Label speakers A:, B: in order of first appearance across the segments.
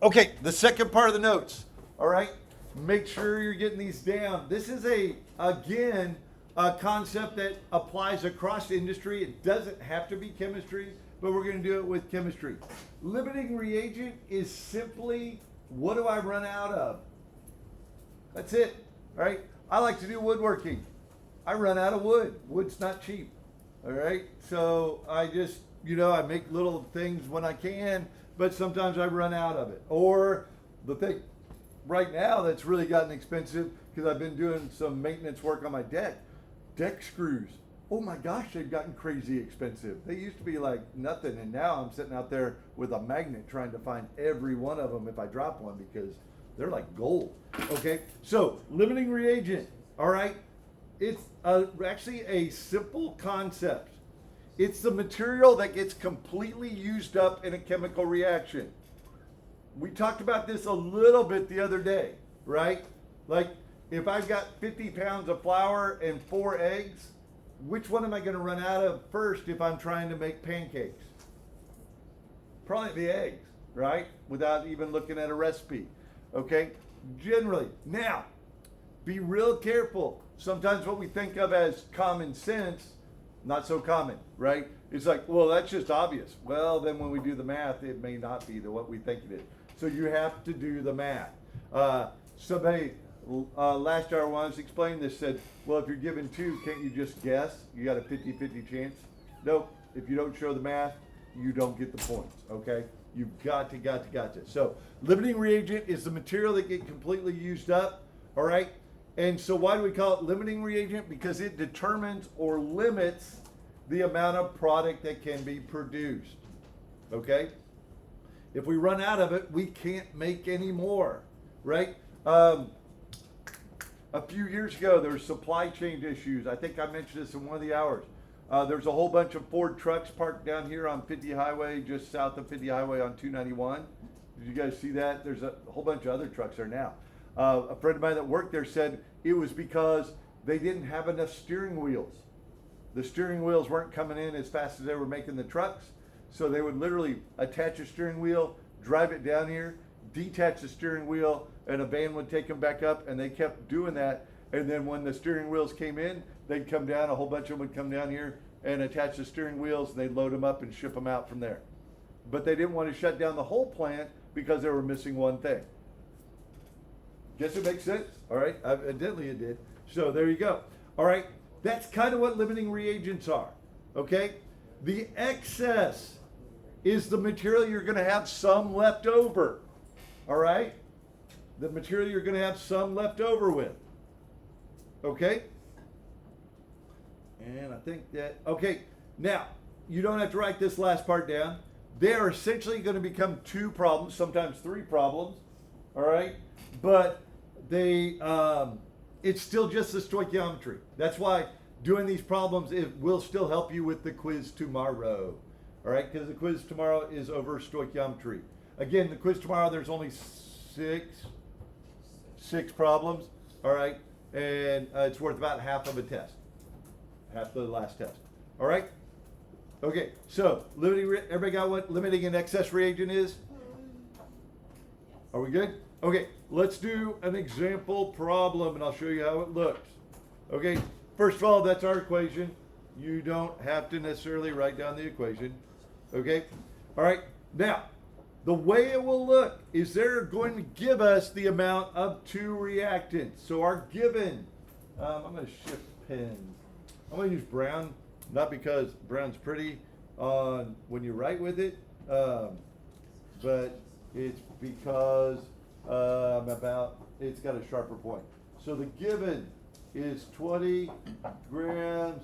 A: Okay, the second part of the notes. All right, make sure you're getting these down. This is again, a concept that applies across industry. It doesn't have to be chemistry, but we're going to do it with chemistry. Limiting reagent is simply, what do I run out of? That's it. All right. I like to do woodworking. I run out of wood. Wood's not cheap. All right. So I just, I make little things when I can, but sometimes I run out of it. Or the thing right now that's really gotten expensive, because I've been doing some maintenance work on my deck screws. Oh my gosh, they've gotten crazy expensive. They used to be like nothing, and now I'm sitting out there with a magnet trying to find every one of them if I drop one, because they're like gold. Okay, so limiting reagent. All right, it's actually a simple concept. It's the material that gets completely used up in a chemical reaction. We talked about this a little bit the other day, right? Like, if I've got 50 pounds of flour and 4 eggs, which one am I going to run out of first if I'm trying to make pancakes? Probably the eggs, right? Without even looking at a recipe. Okay? Generally. Now, be real careful. Sometimes what we think of as common sense, not so common, right? It's like, well, that's just obvious. Well, then when we do the math, it may not be what we think it is. So you have to do the math. Somebody last hour once explained this, said, well, if you're given 2, can't you just guess? You got a 50-50 chance. Nope. If you don't show the math, you don't get the points, okay? You've got to. So limiting reagent is the material that get completely used up, all right? And so why do we call it limiting reagent? Because it determines or limits the amount of product that can be produced, okay? If we run out of it, we can't make any more, right? A few years ago, there were supply chain issues. I think I mentioned this in one of the hours. There's a whole bunch of Ford trucks parked down here on 50 Highway, just south of 50 Highway on 291. Did you guys see that? There's a whole bunch of other trucks there now. A friend of mine that worked there said it was because they didn't have enough steering wheels. The steering wheels weren't coming in as fast as they were making the trucks. So they would literally attach a steering wheel, drive it down here, detach the steering wheel, and a van would take them back up, and they kept doing that. And then when the steering wheels came in, they'd come down, a whole bunch of them would come down here and attach the steering wheels, and they'd load them up and ship them out from there. But they didn't want to shut down the whole plant because they were missing one thing. Guess it makes sense? All right, evidently it did. So there you go. All right, that's kind of what limiting reagents are, okay? The excess is the material you're going to have some left over, all right? The material you're going to have some left over with, okay? And I think that, okay, now, you don't have to write this last part down. They are essentially going to become 2 problems, sometimes 3 problems, all right? But they, it's still just the stoichiometry. That's why doing these problems, it will still help you with the quiz tomorrow, all right? Because the quiz tomorrow is over stoichiometry. Again, the quiz tomorrow, there's only 6 problems, all right? And it's worth about half of a test, half the last test, all right? Okay, so everybody got what limiting and excess reagent is? Are we good? Okay, let's do an example problem, and I'll show you how it looks. Okay, first of all, that's our equation. You don't have to necessarily write down the equation. Okay, all right, now, the way it will look is they're going to give us the amount of 2 reactants. So our given, I'm going to shift pens. I'm going to use brown, not because brown's pretty when you write with it, but it's because it's got a sharper point. So the given is 20 grams.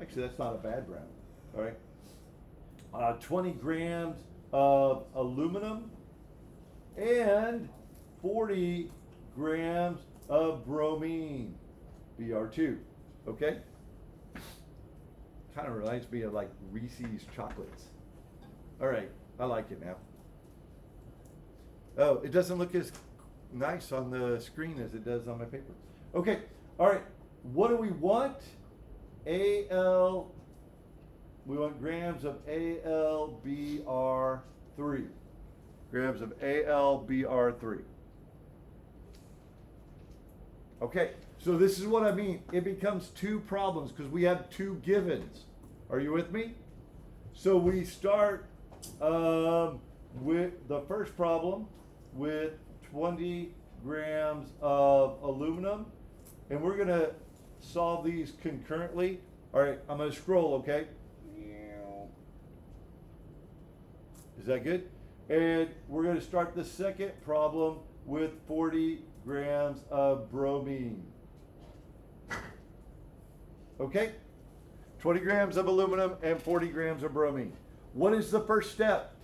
A: Actually, that's not a bad brown. All right. 20 grams of aluminum and 40 grams of bromine, Br2. Okay? Kind of reminds me of like Reese's chocolates. All right, I like it now. Oh, it doesn't look as nice on the screen as it does on my paper. Okay, all right, what do we want? We want grams of AlBr3. grams of AlBr3. Okay, so this is what I mean. It becomes two problems because we have two givens. Are you with me? So we start with the first problem with 20 grams of aluminum, and we're going to solve these concurrently. All right, I'm going to scroll, okay? Is that good? And we're going to start the second problem with 40 grams of bromine. Okay? 20 grams of aluminum and 40 grams of bromine. What is the first step?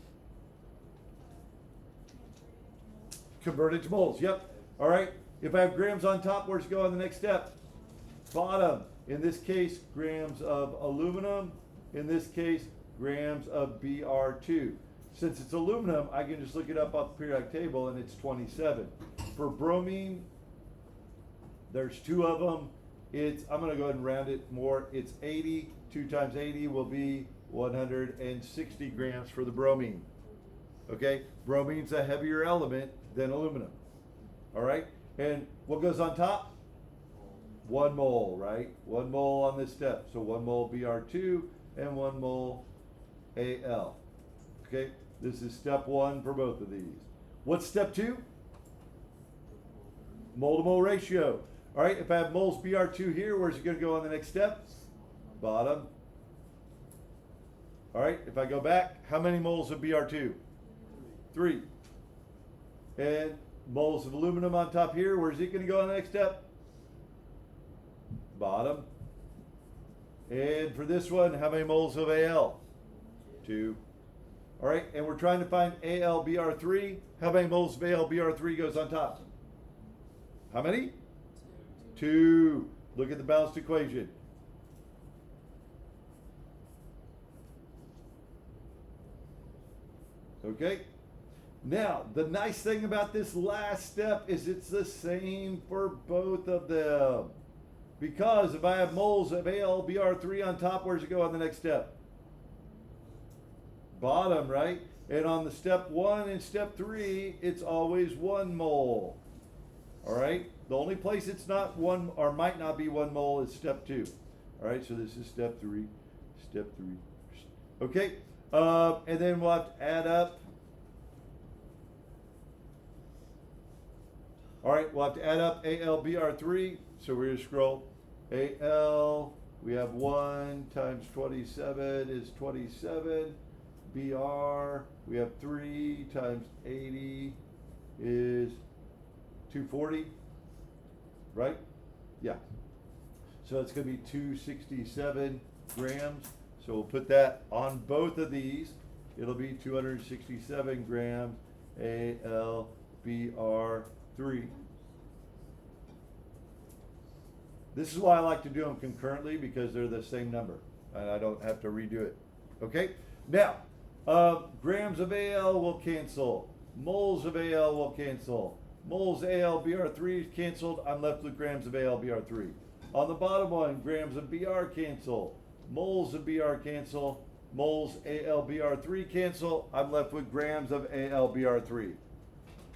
A: Convert it to moles. Yep. All right. If I have grams on top, where's it go on the next step? Bottom. In this case, grams of aluminum. In this case, grams of Br2. Since it's aluminum, I can just look it up off the periodic table, and it's 27. For bromine, there's two of them. I'm going to go ahead and round it more. It's 80. 2 times 80 will be 160 grams for the bromine. Okay? Bromine's a heavier element than aluminum. All right? And what goes on top? 1 mole, right? 1 mole on this step. So 1 mole Br2 and 1 mole Al. Okay? This is step 1 for both of these. What's step 2? Mole to mole ratio. All right, if I have moles Br2 here, where's it going to go on the next step? Bottom. All right, if I go back, how many moles of Br2? 3. And moles of aluminum on top here, where's it going to go on the next step? Bottom. And for this one, how many moles of Al? 2. All right, and we're trying to find AlBr3. How many moles of AlBr3 goes on top? How many? 2. Look at the balanced equation. Okay? Now, the nice thing about this last step is it's the same for both of them. Because if I have moles of AlBr3 on top, where's it go on the next step? Bottom, right? And on the step 1 and step 3, it's always 1 mole. All right? The only place it's not 1 or might not be 1 mole is step 2. All right, so this is step 3. Step 3. Okay? And then we'll have to add up. All right, we'll have to add up AlBr3. So we're going to scroll. Al, we have 1 times 27 is 27. Br, we have 3 times 80 is 240, right? Yeah. So it's going to be 267 grams. So we'll put that on both of these. It'll be 267 grams AlBr3. This is why I like to do them concurrently, because they're the same number and I don't have to redo it. Okay? Now, grams of Al will cancel. Moles of Al will cancel. Moles AlBr3 is canceled. I'm left with grams of AlBr3. On the bottom one, grams of Br cancel. Moles of Br cancel. Moles AlBr3 cancel. I'm left with grams of AlBr3.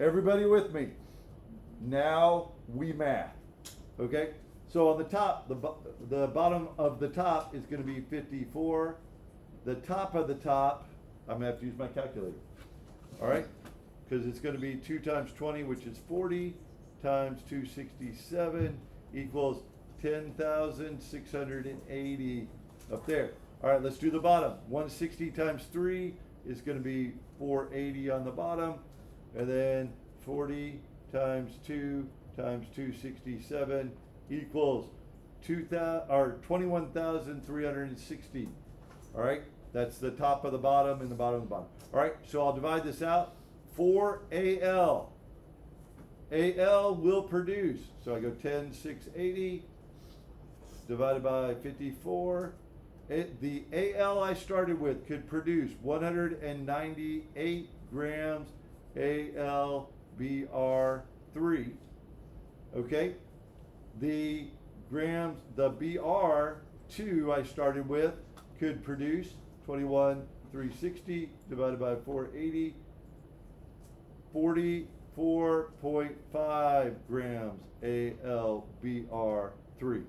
A: Everybody with me? Now we math. Okay? So on the top, the bottom of the top is going to be 54. The top of the top, I'm going to have to use my calculator. All right? Because it's going to be 2 times 20, which is 40, times 267 equals 10,680 up there. All right, let's do the bottom. 160 times 3 is going to be 480 on the bottom. And then 40 times 2 times 267 equals 21,360. All right, that's the top of the bottom and the bottom of the bottom. All right, so I'll divide this out. For Al, Al will produce, so I go 10,680 divided by 54. The Al I started with could produce 198 grams AlBr3. Okay, the Br2 I started with could produce 21,360 divided by 480 44.5 grams AlBr3.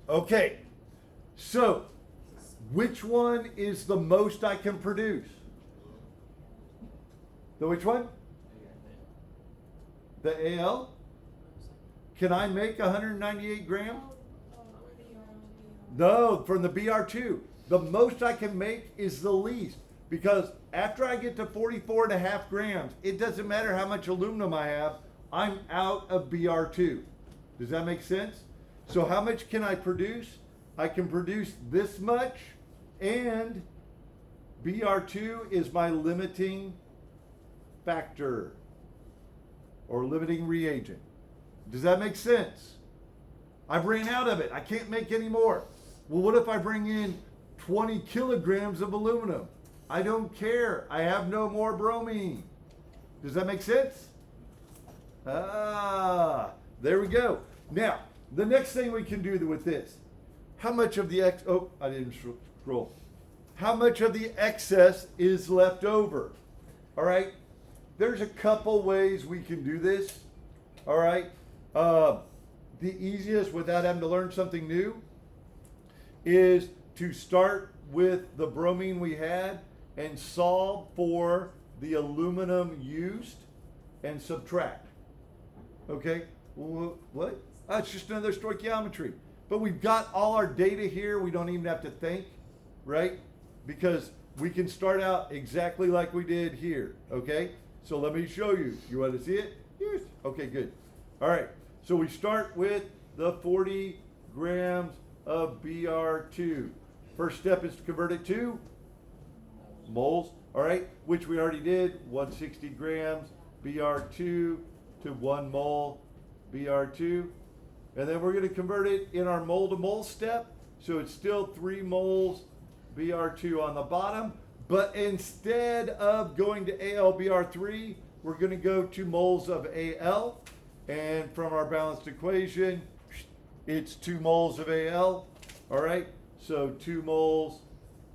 A: Okay, so which one is the most I can produce? The which one? The Al? Can I make 198 grams? No, from the Br2. The most I can make is the least, because after I get to 44.5 grams, it doesn't matter how much aluminum I have, I'm out of Br2. Does that make sense? So how much can I produce? I can produce this much, and Br2 is my limiting factor or limiting reagent. Does that make sense? I've ran out of it. I can't make any more. Well, what if I bring in 20 kilograms of aluminum? I don't care. I have no more bromine. Does that make sense? There we go. Now, the next thing we can do with this, how much of the I didn't scroll. How much of the excess is left over? All right. There's a couple ways we can do this. All right. The easiest, without having to learn something new, is to start with the bromine we had and solve for the aluminum used and subtract. Okay? What? It's just another stoichiometry. But we've got all our data here. We don't even have to think, right? Because we can start out exactly like we did here. Okay? So let me show you. You want to see it? Yes. Okay, good. All right. So we start with the 40 grams of Br2. First step is to convert it to moles, all right, which we already did. 160 grams Br2 to 1 mole Br2. And then we're going to convert it in our mole to mole step. So it's still 3 moles Br2 on the bottom. But instead of going to AlBr3, we're going to go to moles of Al. And from our balanced equation, it's 2 moles of Al. All right, so 2 moles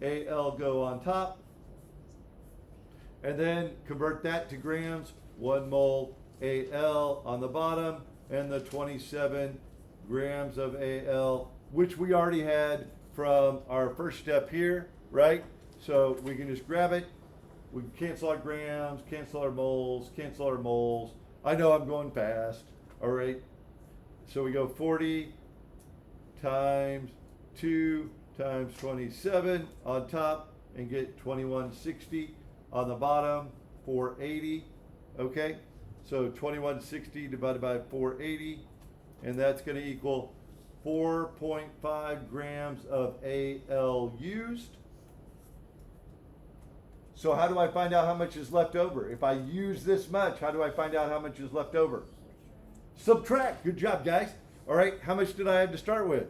A: Al go on top. And then convert that to grams, 1 mole Al on the bottom, and the 27 grams of Al, which we already had from our first step here, right? So we can just grab it. We can cancel our grams, cancel our moles, cancel our moles. I know I'm going fast, all right? So we go 40 times 2 times 27 on top and get 2160 on the bottom, 480, okay? So 2160 divided by 480, and that's going to equal 4.5 grams of Al used. So how do I find out how much is left over? If I use this much, how do I find out how much is left over? Subtract. Good job, guys. All right, how much did I have to start with?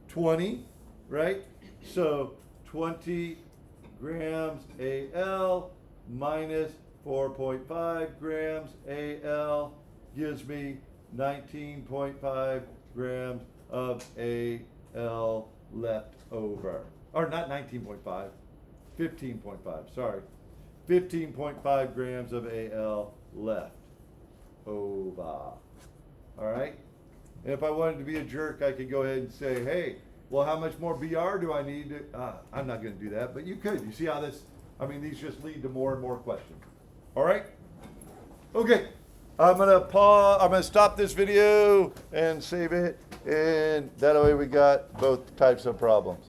A: 20, right? So 20 grams Al minus 4.5 grams Al gives me 19.5 grams of Al left over. Or not 19.5, 15.5, sorry. 15.5 grams of Al left over. All right? And if I wanted to be a jerk, I could go ahead and say, hey, well, how much more Br do I need to, I'm not going to do that, but you could. You see how this, I mean, these just lead to more and more questions. All right? Okay. I'm going to pause, I'm going to stop this video and save it, and that way we got both types of problems.